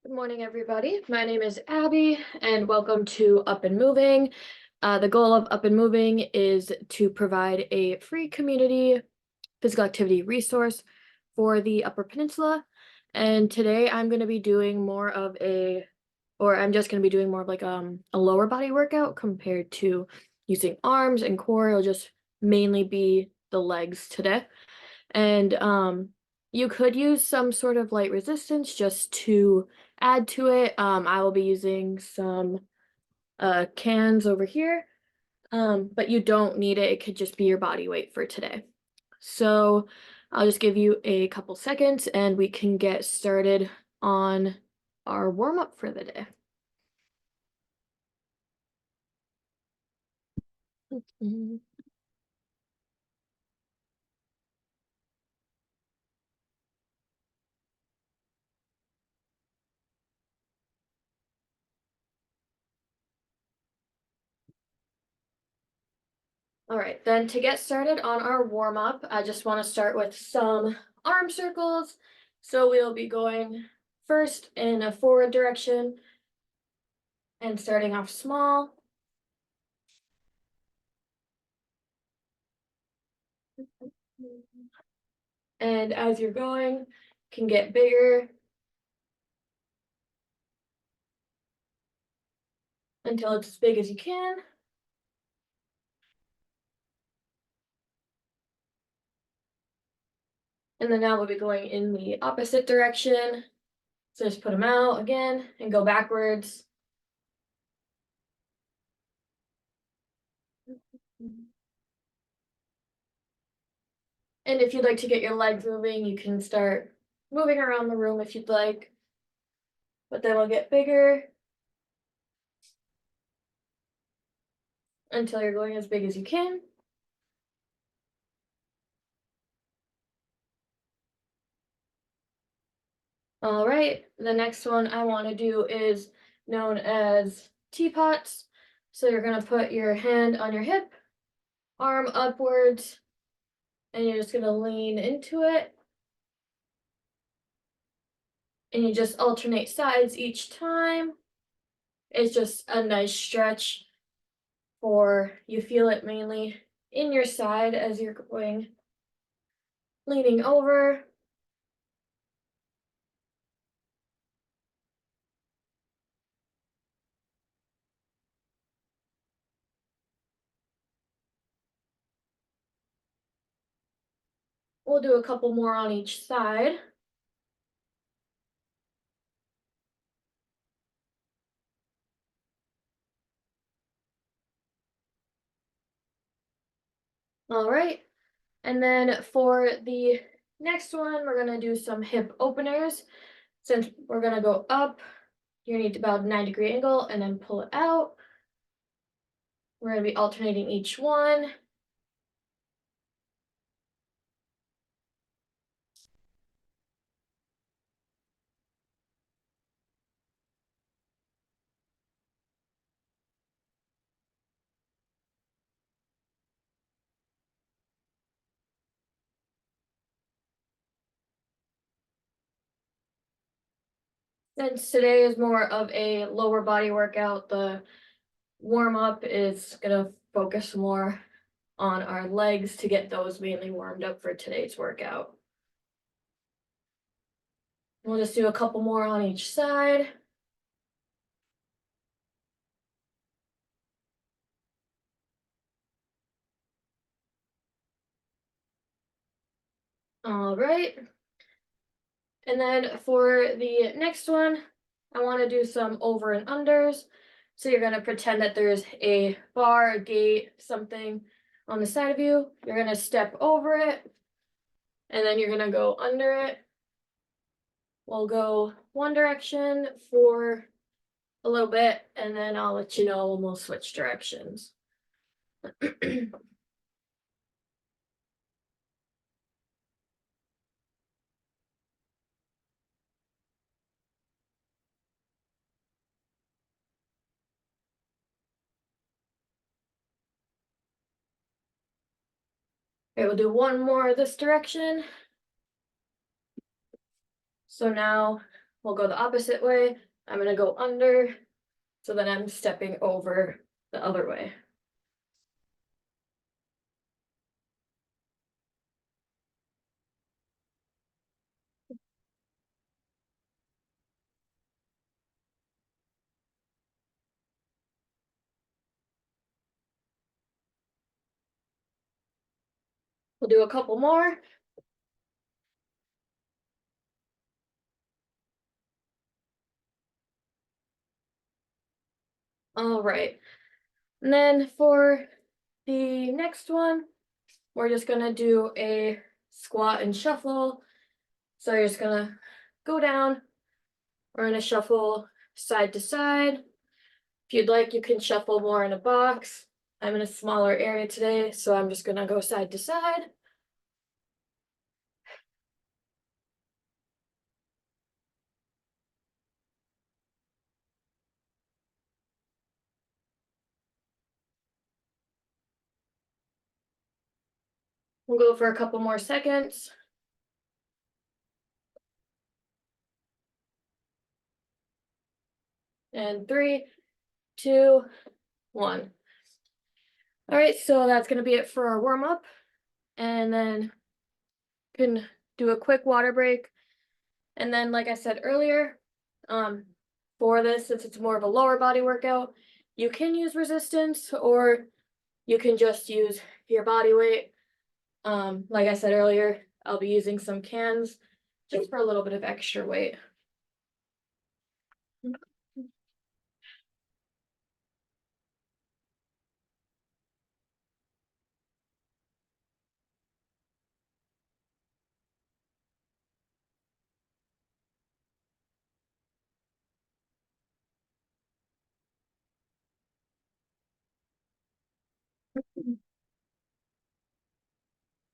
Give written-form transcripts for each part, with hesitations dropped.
Good morning, everybody. My name is Abby, and welcome to Up and Moving. The goal of Up and Moving is to provide a free community physical activity resource for the Upper Peninsula. And today I'm going to be doing more of I'm just going to be doing more of like a lower body workout compared to using arms and core. It'll just mainly be the legs today. And you could use some sort of light resistance just to add to it. I will be using some cans over here, but you don't need it. It could just be your body weight for today. So I'll just give you a couple seconds and we can get started on our warm up for the day. All right, then to get started on our warm up, I just want to start with some arm circles. So we'll be going first in a forward direction and starting off small. And as you're going, can get bigger until it's as big as you can. And then now we'll be going in the opposite direction. So just put them out again and go backwards. And if you'd like to get your legs moving, you can start moving around the room if you'd like. But then we'll get bigger until you're going as big as you can. All right, the next one I want to do is known as teapots. So you're going to put your hand on your hip, arm upwards, and you're just going to lean into it. And you just alternate sides each time. It's just a nice stretch for you feel it mainly in your side as you're going, leaning over. We'll do a couple more on each side. All right. And then for the next one, we're going to do some hip openers. Since we're going to go up, you need about a 90-degree angle and then pull it out. We're going to be alternating each one. Since today is more of a lower body workout, the warm up is going to focus more on our legs to get those mainly warmed up for today's workout. We'll just do a couple more on each side. All right. And then for the next one, I want to do some over and unders. So you're going to pretend that there's a bar, a gate, something on the side of you. You're going to step over it, and then you're going to go under it. We'll go one direction for a little bit, and then I'll let you know when we'll switch directions. Okay, we'll do one more this direction. So now we'll go the opposite way. I'm gonna go under, so then I'm stepping over the other way. We'll do a couple more. All right. And then for the next one, we're just gonna do a squat and shuffle. So you're just gonna go down. We're gonna shuffle side to side. If you'd like, you can shuffle more in a box. I'm in a smaller area today, so I'm just gonna go side to side. We'll go for a couple more seconds. And 3, 2, 1. All right, so that's gonna be it for our warm up. And then can do a quick water break. And then, like I said earlier, for this, since it's more of a lower body workout, you can use resistance or you can just use your body weight. Like I said earlier, I'll be using some cans just for a little bit of extra weight.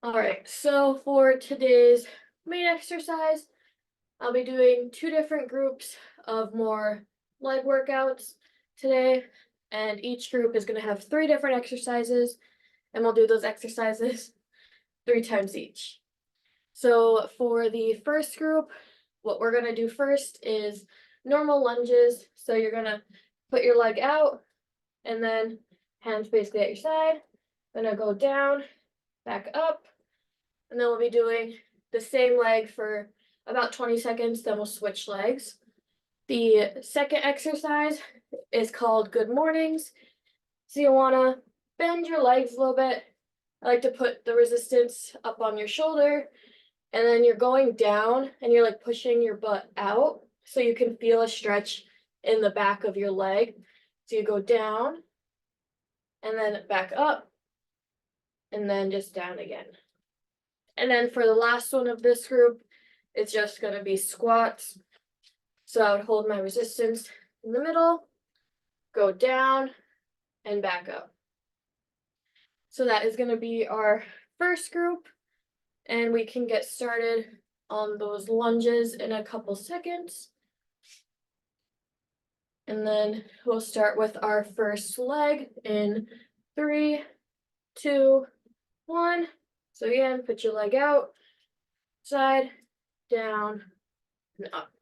All right, so for today's main exercise, I'll be doing 2 different groups of more leg workouts today, and each group is going to have 3 different exercises, and we'll do those exercises 3 times each. So for the first group, what we're gonna do first is normal lunges. So you're gonna put your leg out and then hands basically at your side. Gonna go down, back up, and then we'll be doing the same leg for about 20 seconds, then we'll switch legs. The second exercise is called Good Mornings. So you wanna bend your legs a little bit. I like to put the resistance up on your shoulder, and then you're going down and you're like pushing your butt out so you can feel a stretch in the back of your leg. So you go down and then back up and then just down again. And then for the last one of this group, it's just going to be squats. So I would hold my resistance in the middle, go down and back up. So that is going to be our first group, and we can get started on those lunges in a couple seconds. And then we'll start with our first leg in 3, 2, 1. So again, put your leg out, side, down, and up.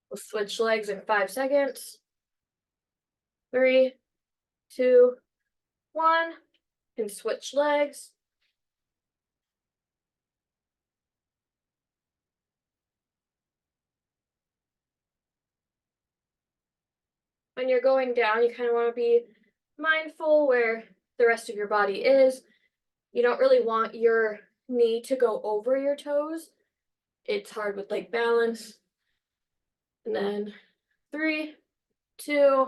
We'll switch legs in 5 seconds. 3, 2, 1. And switch legs. When you're going down, you kind of want to be mindful where the rest of your body is. You don't really want your knee to go over your toes. It's hard with like balance. And then 3, 2,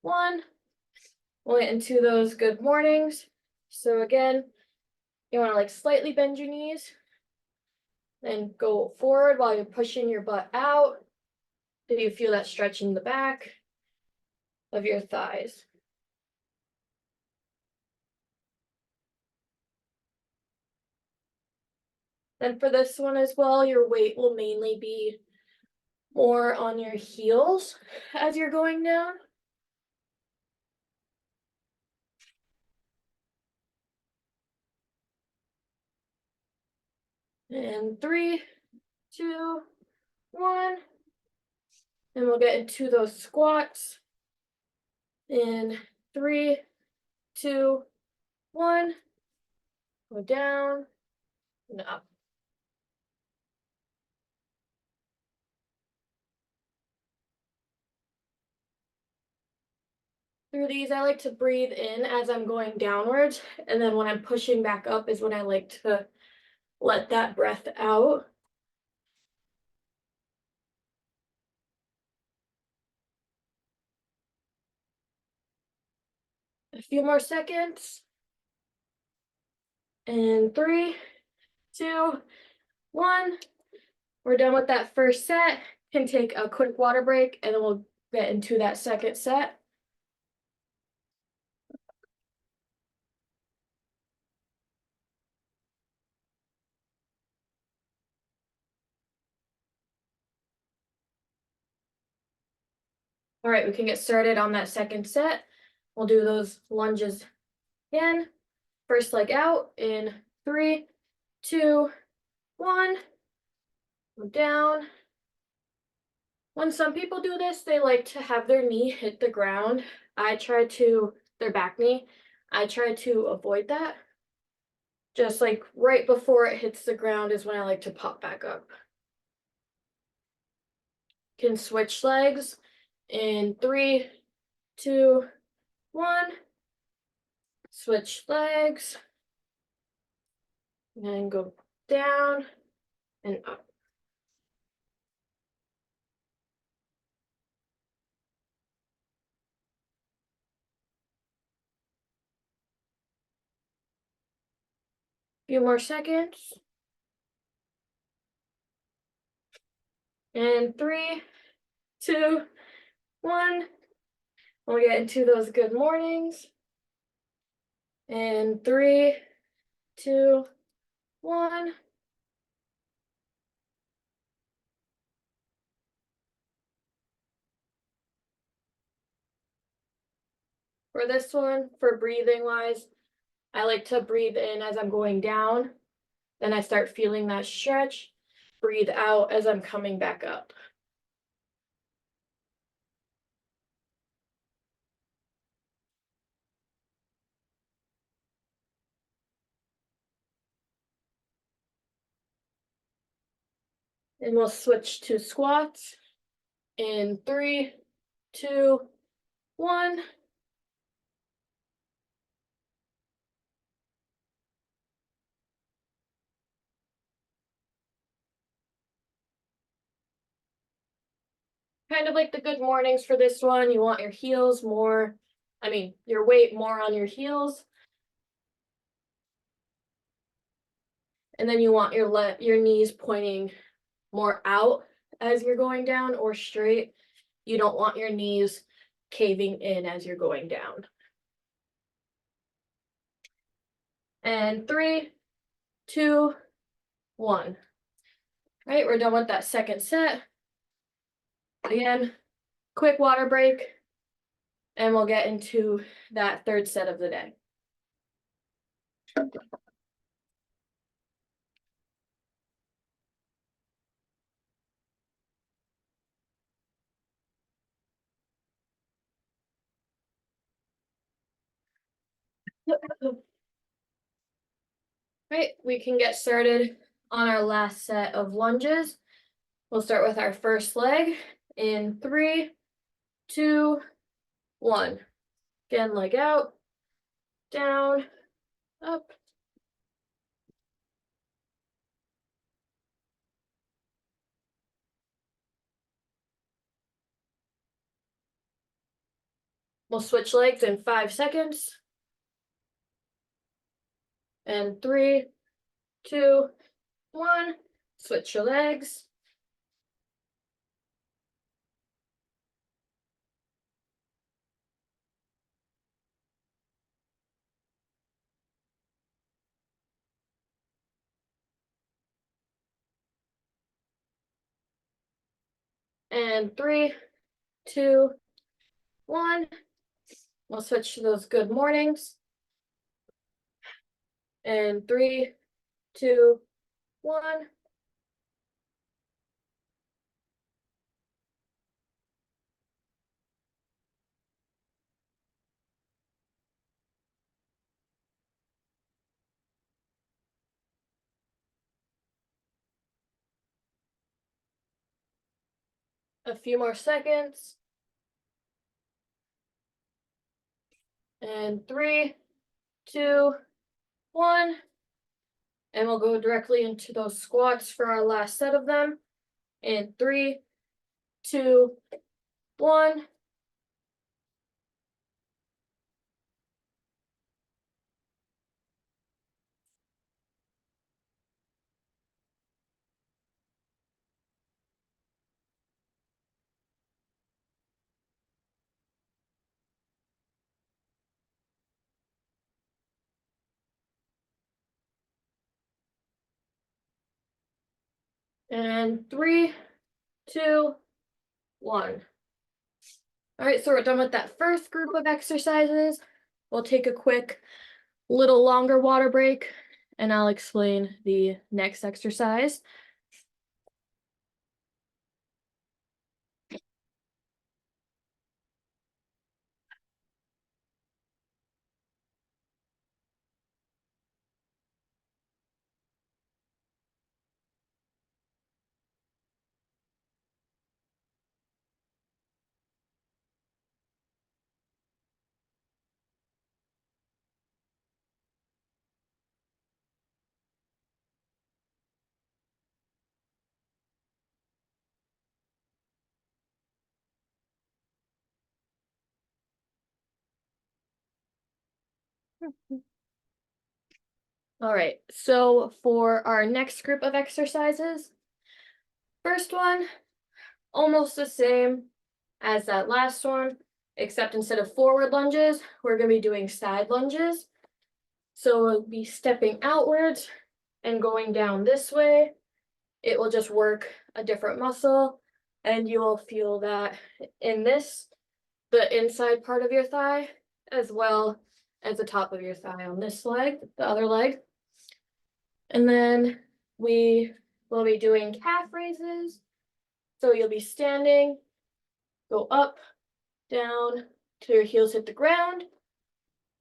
1. We'll get into those good mornings. So again, you want to like slightly bend your knees, then go forward while you're pushing your butt out. Do you feel that stretch in the back of your thighs? Then for this one as well, your weight will mainly be more on your heels as you're going down. And 3, 2, 1. And we'll get into those squats. In 3, 2, 1. Go down and up. Through these, I like to breathe in as I'm going downwards, and then when I'm pushing back up is when I like to let that breath out. A few more seconds. And 3, 2, 1. We're done with that first set. Can take a quick water break, and then we'll get into that second set. All right, we can get started on that second set. We'll do those lunges again. First leg out in 3, 2, 1. Go down. When some people do this, they like to have their knee hit the ground. Their back knee. I try to avoid that. Just like right before it hits the ground is when I like to pop back up. Can switch legs in 3, 2, 1. Switch legs. And then go down and up. Few more seconds. And 3, 2, 1. We'll get into those good mornings. And 3, 2, 1. For this one, for breathing wise, I like to breathe in as I'm going down. Then I start feeling that stretch. Breathe out as I'm coming back up. And we'll switch to squats in 3, 2, 1. Kind of like the good mornings for this one. You want your heels more, your weight more on your heels. And then you want your knees pointing more out as you're going down or straight. You don't want your knees caving in as you're going down. And 3, 2, 1. All right, we're done with that second set. Again, quick water break, and we'll get into that third set of the day. Right, we can get started on our last set of lunges. We'll start with our first leg in 3, 2, 1. Again, leg out, down, up. We'll switch legs in 5 seconds. And 3, 2, 1. Switch your legs. And 3, 2, 1. We'll switch to those good mornings. And 3, 2, 1. A few more seconds. And 3, 2, 1. And we'll go directly into those squats for our last set of them. In 3, 2, 1. And 3, 2, 1. All right, so we're done with that first group of exercises. We'll take a quick, little longer water break, and I'll explain the next exercise. All right, so for our next group of exercises, first one, almost the same as that last one, except instead of forward lunges, we're going to be doing side lunges. So we'll be stepping outwards and going down this way. It will just work a different muscle, and you will feel that in this, the inside part of your thigh, as well as the top of your thigh on this leg, the other leg. And then we will be doing calf raises. So you'll be standing, go up, down till your heels hit the ground.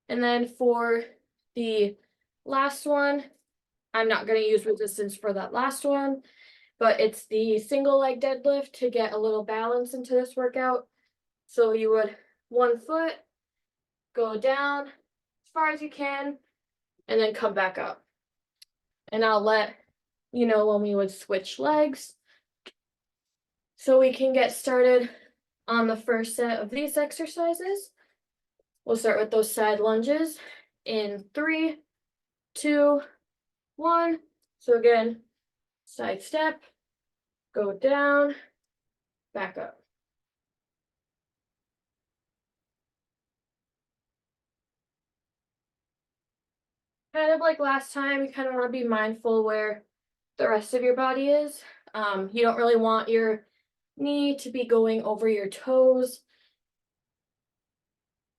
And then for the last one, I'm not going to use resistance for that last one, but it's the single leg deadlift to get a little balance into this workout. So you would 1 foot, go down as far as you can, and then come back up. And I'll let you know when we would switch legs. So we can get started on the first set of these exercises. We'll start with those side lunges in 3, 2, 1. So again, side step, go down, back up. Kind of like last time, you kind of want to be mindful where the rest of your body is. You don't really want your knee to be going over your toes.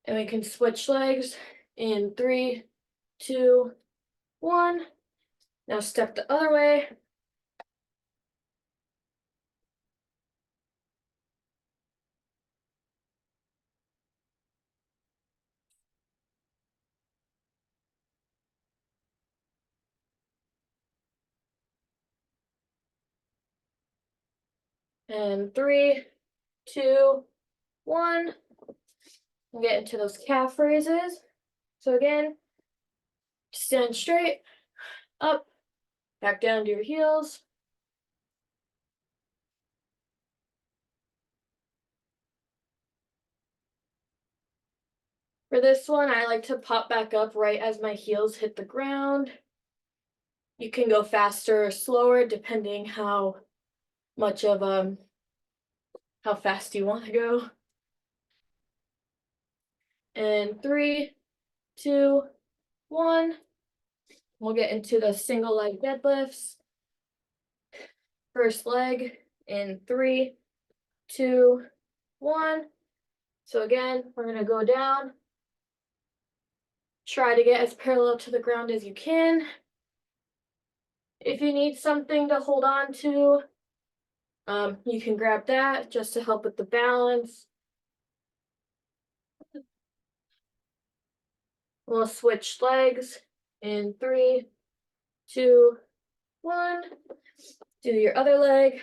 And we can switch legs in 3, 2, 1. Now step the other way. And 3, 2, 1. We'll get into those calf raises. So again, stand straight, up, back down to your heels. For this one, I like to pop back up right as my heels hit the ground. You can go faster or slower depending how much of how fast you want to go. And 3, 2, 1. We'll get into the single leg deadlifts. First leg in 3, 2, 1. So again, we're going to go down. Try to get as parallel to the ground as you can. If you need something to hold on to, you can grab that just to help with the balance. We'll switch legs in 3, 2, 1. Do your other leg.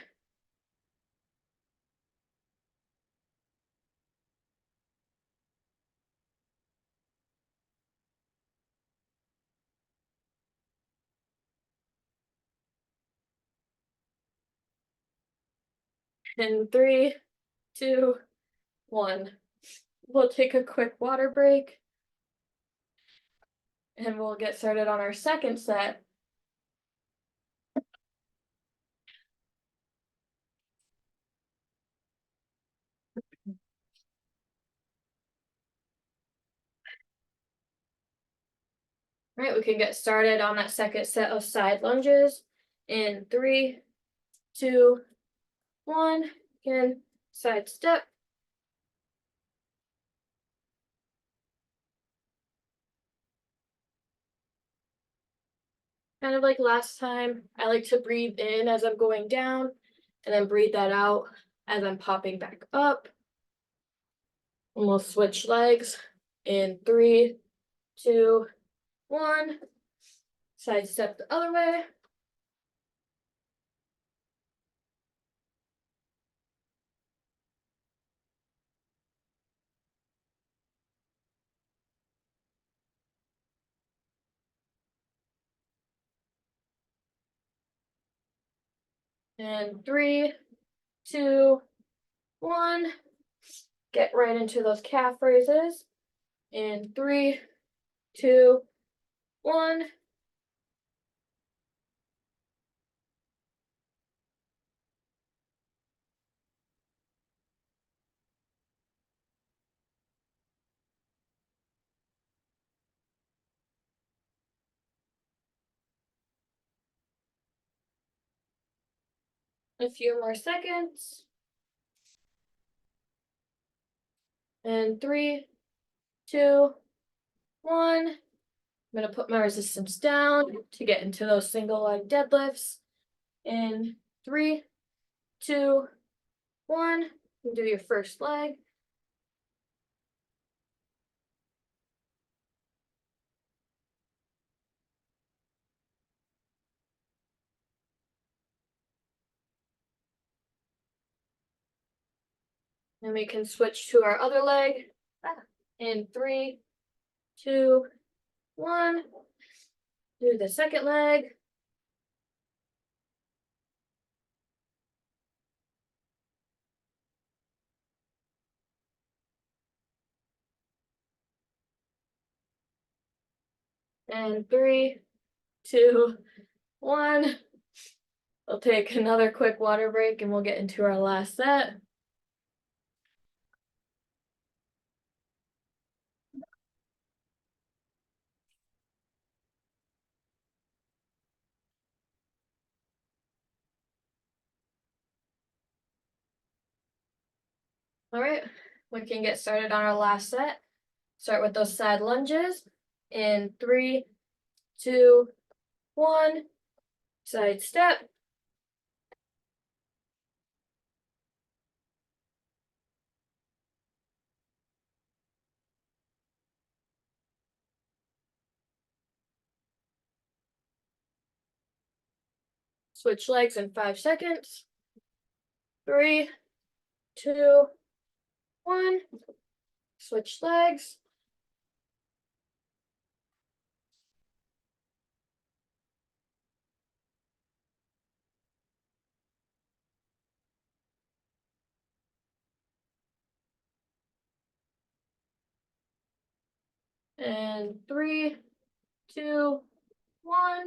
In 3, 2, 1. We'll take a quick water break and we'll get started on our second set. All right, we can get started on that second set of side lunges in 3, 2, 1. Again, side step. Kind of like last time, I like to breathe in as I'm going down and then breathe that out as I'm popping back up. And we'll switch legs in 3, 2, 1. Side step the other way. And 3, 2, 1. Get right into those calf raises. In 3, 2, 1. A few more seconds. And 3, 2, 1. I'm going to put my resistance down to get into those single leg deadlifts. In 3, 2, 1. You do your first leg. Then we can switch to our other leg. In 3, 2, 1. Do the second leg. And 3, 2, 1. We'll take another quick water break and we'll get into our last set. All right, we can get started on our last set. Start with those side lunges. In 3, 2, 1. Side step. Switch legs in 5 seconds. 3, 2, 1. Switch legs. And 3, 2, 1.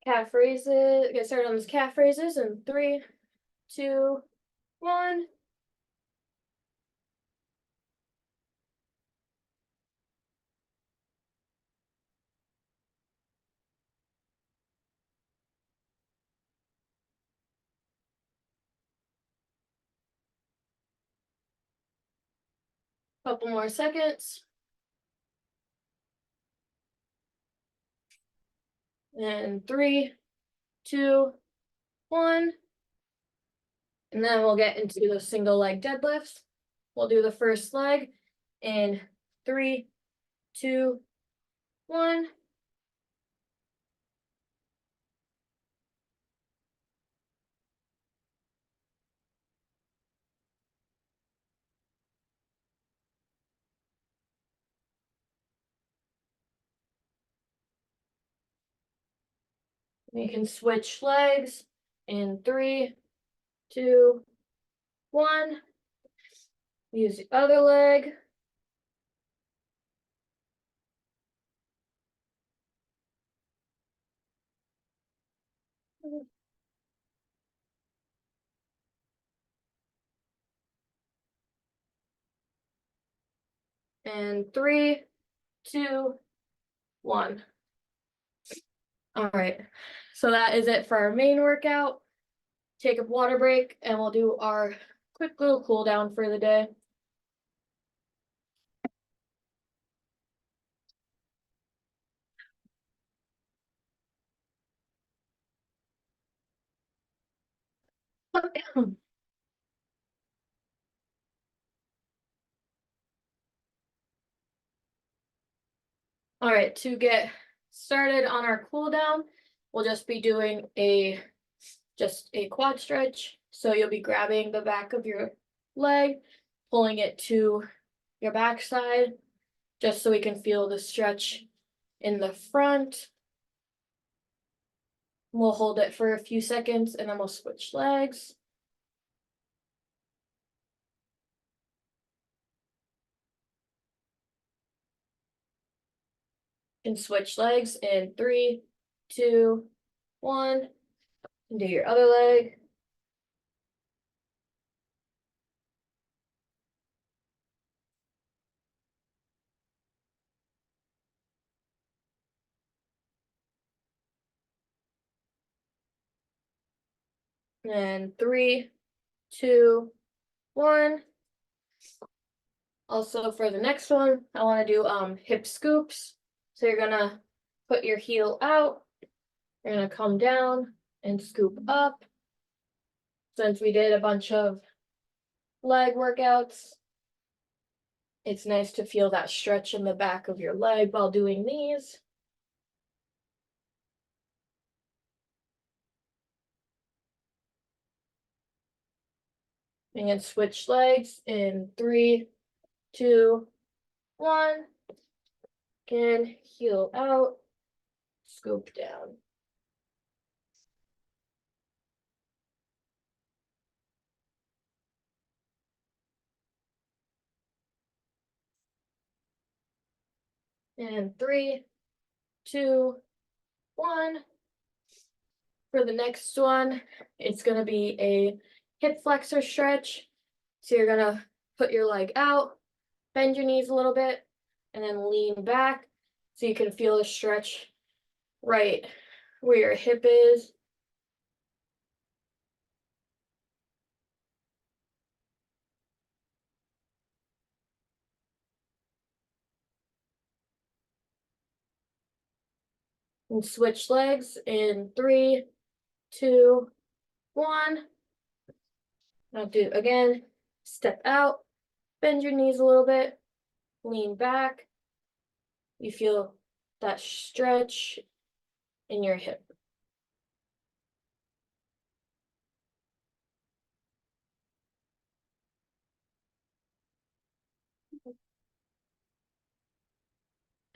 Calf raises. Get started on those calf raises in 3, 2, 1. Couple more seconds. And 3, 2, 1. And then we'll get into the single leg deadlifts. We'll do the first leg in 3, 2, 1. We can switch legs in 3, 2, 1. Use the other leg. And 3, 2, 1. All right, so that is it for our main workout. Take a water break and we'll do our quick little cool down for the day. All right, to get started on our cool down, we'll just be doing just a quad stretch. So you'll be grabbing the back of your leg, pulling it to your backside, just so we can feel the stretch in the front. We'll hold it for a few seconds and then we'll switch legs. And switch legs in 3, 2, 1. And do your other leg. And 3, 2, 1. Also for the next one, I want to do hip scoops. So you're gonna put your heel out, you're gonna come down and scoop up. Since we did a bunch of leg workouts, it's nice to feel that stretch in the back of your leg while doing these. And switch legs in 3, 2, 1. Again, heel out, scoop down. And 3, 2, 1. For the next one, it's gonna be a hip flexor stretch. So you're gonna put your leg out, bend your knees a little bit, and then lean back so you can feel the stretch right where your hip is. And switch legs in 3, 2, 1. Now do again, step out, bend your knees a little bit, lean back. You feel that stretch in your hip.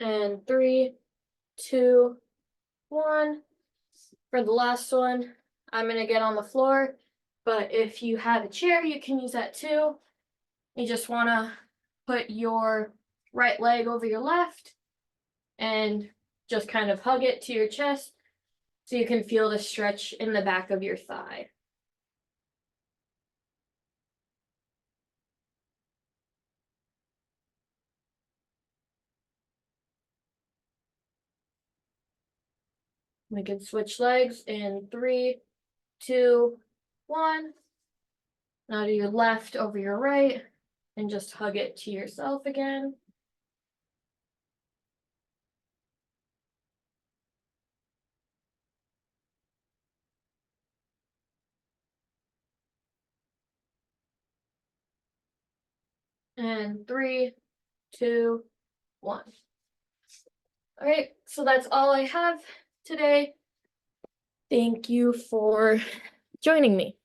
And 3, 2, 1. For the last one, I'm gonna get on the floor, but if you have a chair, you can use that too. You just wanna put your right leg over your left and just kind of hug it to your chest so you can feel the stretch in the back of your thigh. We can switch legs in 3, 2, 1. Now do your left over your right and just hug it to yourself again. And 3, 2, 1. All right, so that's all I have today. Thank you for joining me.